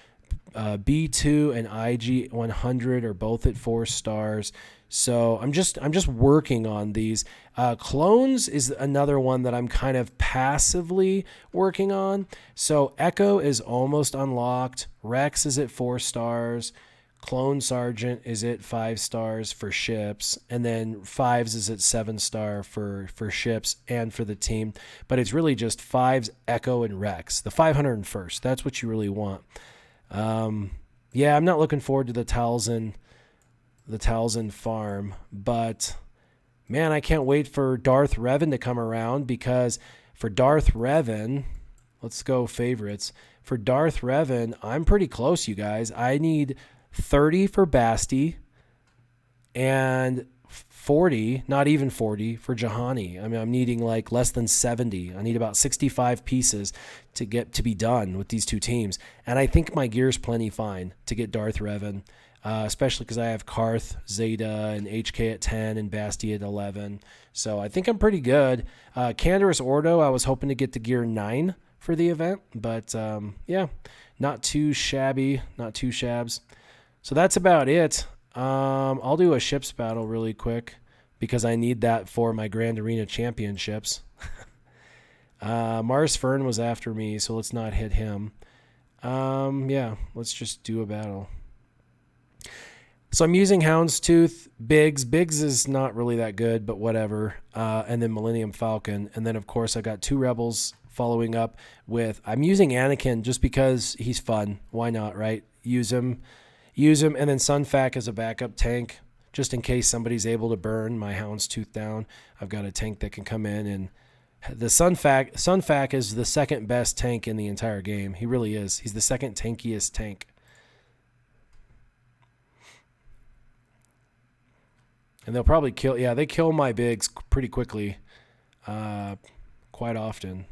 B2 and IG 100 are both at 4 stars. So I'm just working on these. Clones is another one that I'm kind of passively working on. So Echo is almost unlocked. Rex is at 4 stars. Clone Sergeant is at 5 stars for ships, and then 5s is at 7-star for ships and for the team. But it's really just 5s, Echo, and Rex. The 501st. That's what you really want. Yeah, I'm not looking forward to the Talzin farm, but man, I can't wait for Darth Revan to come around, because for Darth Revan, let's go favorites. For Darth Revan, I'm pretty close, you guys. I need 30 for Basti and 40, not even 40, for Jahani. I mean, I'm needing like less than 70. I need about 65 pieces to get to be done with these two teams. And I think my gear's plenty fine to get Darth Revan, especially because I have Karth, Zeta, and HK at 10 and Basti at 11. So I think I'm pretty good. Canderous Ordo, I was hoping to get the gear 9 for the event, but yeah, not too shabby, not too shabs. So that's about it. I'll do a ships battle really quick because I need that for my Grand Arena Championships. Mars Fern was after me, so let's not hit him. Yeah, let's just do a battle. So I'm using Houndstooth, Biggs. Biggs is not really that good, but whatever. And then Millennium Falcon. And then, of course, I got 2 Rebels following up with... I'm using Anakin just because he's fun. Why not, right? Use him. And then Sunfac as a backup tank, just in case somebody's able to burn my Houndstooth down. I've got a tank that can come in, and the Sunfac is the second best tank in the entire game. He really is. He's the second tankiest tank. And they'll probably kill... Yeah, they kill my Bigs pretty quickly, quite often.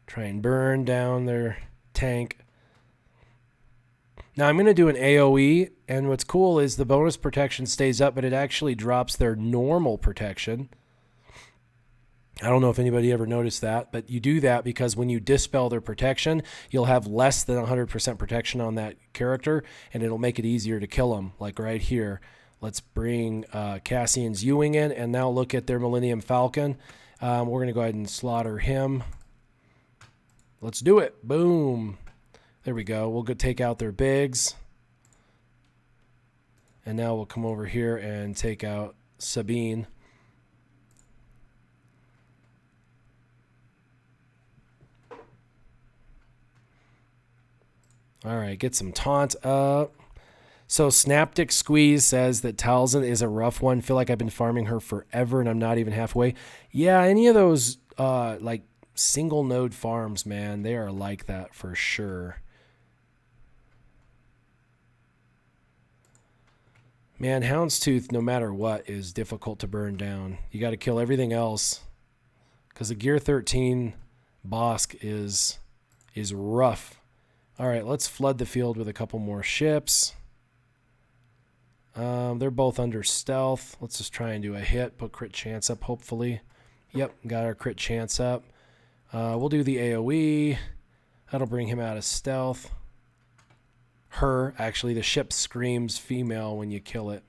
Try and burn down their tank. Now I'm going to do an AoE, and what's cool is the bonus protection stays up, but it actually drops their normal protection. I don't know if anybody ever noticed that, but you do that because when you dispel their protection, you'll have less than 100% protection on that character, and it'll make it easier to kill them, like right here. Let's bring Cassian's Ewing in, and now look at their Millennium Falcon. We're going to go ahead and slaughter him. Let's do it. Boom. There we go. We'll go take out their Bigs. And now we'll come over here and take out Sabine. All right, get some taunt up. So Snaptic Squeeze says that Talzin is a rough one. Feel like I've been farming her forever and I'm not even halfway. Yeah, any of those like single node farms, man, they are like that for sure. Man, Houndstooth, no matter what, is difficult to burn down. You got to kill everything else because the Gear 13 Bosk is rough. All right, let's flood the field with a couple more ships. They're both under stealth. Let's just try and do a hit, put crit chance up, hopefully. Yep, got our crit chance up. We'll do the AoE. That'll bring him out of stealth. Her, actually, the ship screams female when you kill it.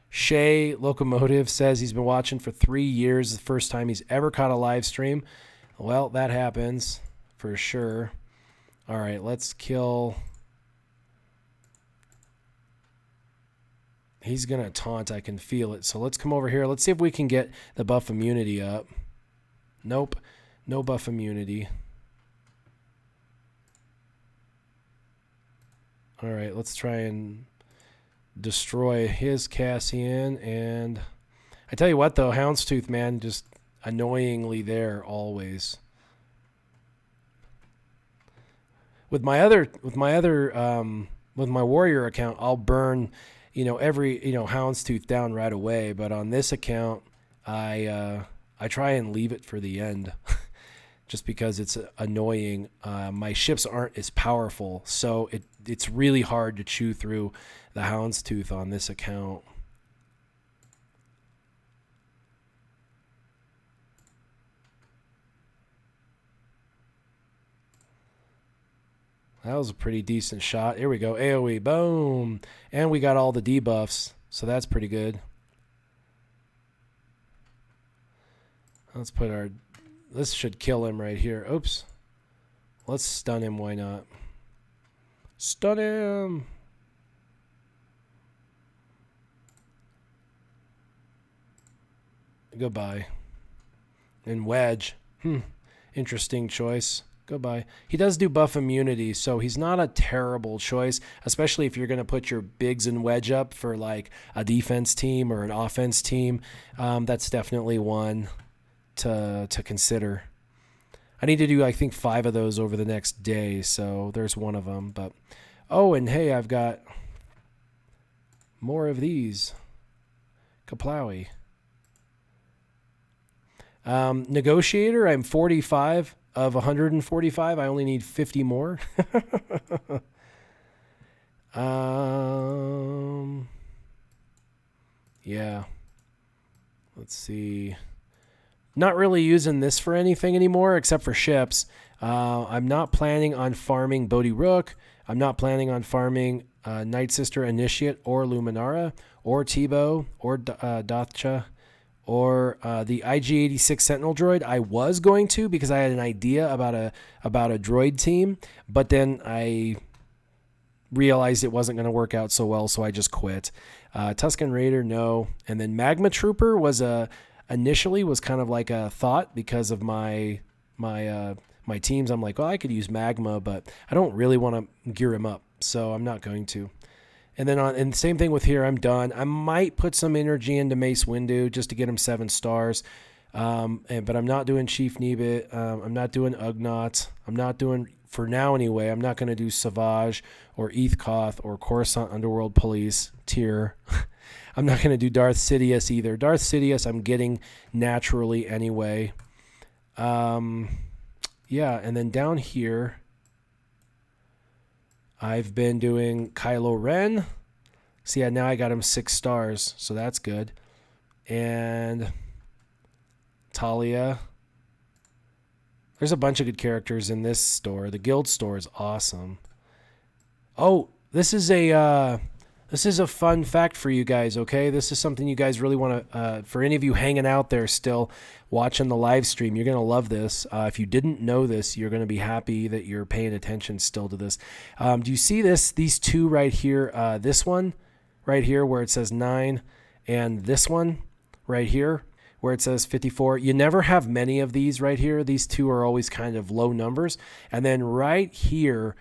Shay Locomotive says he's been watching for 3 years, the first time he's ever caught a live stream. Well, that happens for sure. All right, let's kill... He's going to taunt. I can feel it. So let's come over here. Let's see if we can get the buff immunity up. Nope. No buff immunity. All right, let's try and destroy his Cassian. And I tell you what, though, Houndstooth, man, just annoyingly there always. With my warrior account, I'll burn... every Houndstooth down right away, but on this account, I try and leave it for the end, just because it's annoying. My ships aren't as powerful, so it's really hard to chew through the Houndstooth on this account. That was a pretty decent shot. Here we go. AoE. Boom. And we got all the debuffs. So that's pretty good. Let's put our... This should kill him right here. Oops. Let's stun him. Why not? Stun him. Goodbye. And wedge. Interesting choice. Goodbye. He does do buff immunity, so he's not a terrible choice, especially if you're going to put your bigs and wedge up for like a defense team or an offense team. That's definitely one to consider. I need to do, I think, 5 of those over the next day, so there's one of them. But oh, and hey, I've got more of these. Kaplowy. Negotiator, I'm 45 of 145. I only need 50 more. Yeah. Let's see. Not really using this for anything anymore except for ships. I'm not planning on farming Bodhi Rook. I'm not planning on farming Night Sister Initiate or Luminara or Tebow or Dathcha or the IG-86 Sentinel droid. I was going to because I had an idea about a droid team, but then I realized it wasn't going to work out so well, so I just quit. Tusken Raider, no. And then Magma Trooper was initially was kind of like a thought because of my teams. I'm like, well, I could use Magma, but I don't really want to gear him up, so I'm not going to. And then and same thing with here, I'm done. I might put some energy into Mace Windu just to get him 7 stars. But I'm not doing Chief Nebit. I'm not doing Ugnaught. I'm not doing, for now anyway, I'm not going to do Savage or Ethkoth or Coruscant Underworld Police tier. I'm not going to do Darth Sidious either. Darth Sidious I'm getting naturally anyway. Yeah, and then down here, I've been doing Kylo Ren. See, yeah, now I got him 6 stars, so that's good. And Talia. There's a bunch of good characters in this store. The guild store is awesome. Oh, this is a fun fact for you guys, okay? This is something you guys really want to, for any of you hanging out there still watching the live stream, you're going to love this. If you didn't know this, you're going to be happy that you're paying attention still to this. Do you see these 2 right here? This one right here where it says 9 and this one right here where it says 54. You never have many of these right here. These 2 are always kind of low numbers. And then right here,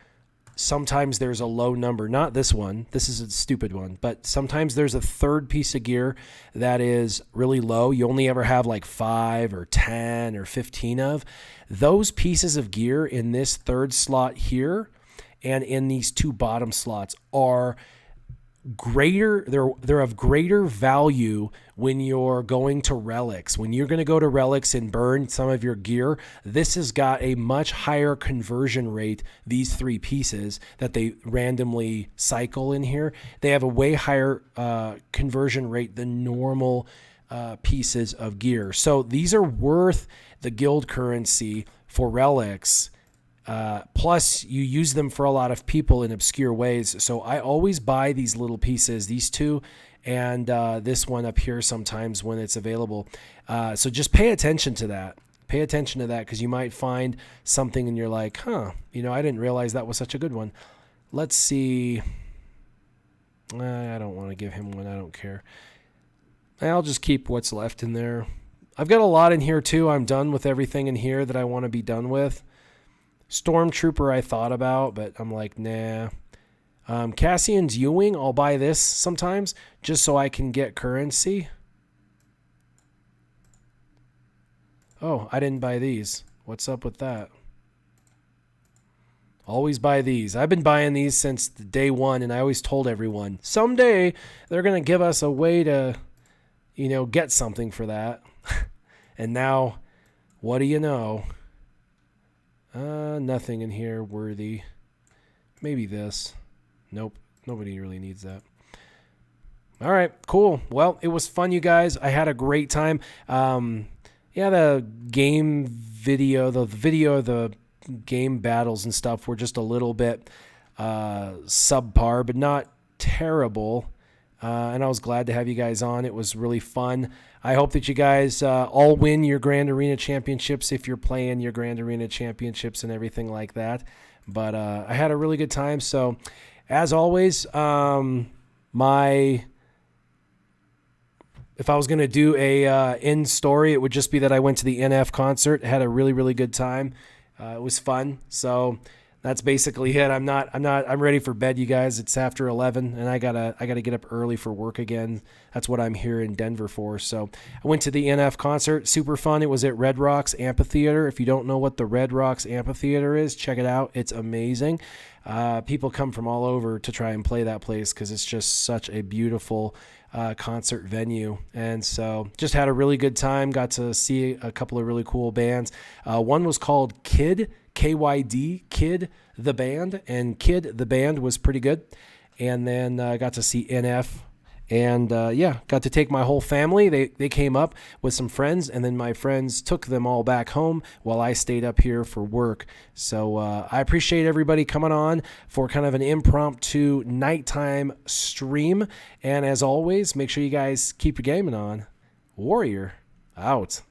sometimes there's a low number. Not this one. This is a stupid one. But sometimes there's a 3rd piece of gear that is really low. You only ever have like 5 or 10 or 15 of. Those pieces of gear in this 3rd slot here and in these 2 bottom slots are greater. They're of greater value when you're going to relics. When you're going to go to relics and burn some of your gear, this has got a much higher conversion rate. These 3 pieces that they randomly cycle in here, they have a way higher conversion rate than normal pieces of gear. So these are worth the guild currency for relics. Plus, you use them for a lot of people in obscure ways. So I always buy these little pieces, these 2, and this one up here sometimes when it's available. So just pay attention to that. Pay attention to that because you might find something and you're like, huh, I didn't realize that was such a good one. Let's see. I don't want to give him one. I don't care. I'll just keep what's left in there. I've got a lot in here too. I'm done with everything in here that I want to be done with. Stormtrooper I thought about, but I'm like, nah. Cassian's Ewing, I'll buy this sometimes just so I can get currency. Oh, I didn't buy these. What's up with that? Always buy these. I've been buying these since day 1, and I always told everyone, someday they're going to give us a way to, get something for that. And now, what do you know? Nothing in here worthy. Maybe this. Nope. Nobody really needs that. All right, cool. Well, it was fun, you guys. I had a great time. The game video, the video of the game battles and stuff were just a little bit subpar, but not terrible. And I was glad to have you guys on. It was really fun. I hope that you guys all win your Grand Arena Championships if you're playing your Grand Arena Championships and everything like that. But I had a really good time. So, as always, if I was going to do a end story, it would just be that I went to the NF concert, had a really, really good time. It was fun. So that's basically it. I'm ready for bed, you guys. It's after 11 and I gotta get up early for work again. That's what I'm here in Denver for. So I went to the NF concert, super fun. It was at Red Rocks Amphitheater. If you don't know what the Red Rocks Amphitheater is, check it out. It's amazing. People come from all over to try and play that place because it's just such a beautiful concert venue. And so just had a really good time. Got to see a couple of really cool bands. One was called Kid, KYD, Kid the Band, and Kid the Band was pretty good. And then got to see NF. And got to take my whole family. They came up with some friends, and then my friends took them all back home while I stayed up here for work. So I appreciate everybody coming on for kind of an impromptu nighttime stream. And as always, make sure you guys keep your gaming on. Warrior out.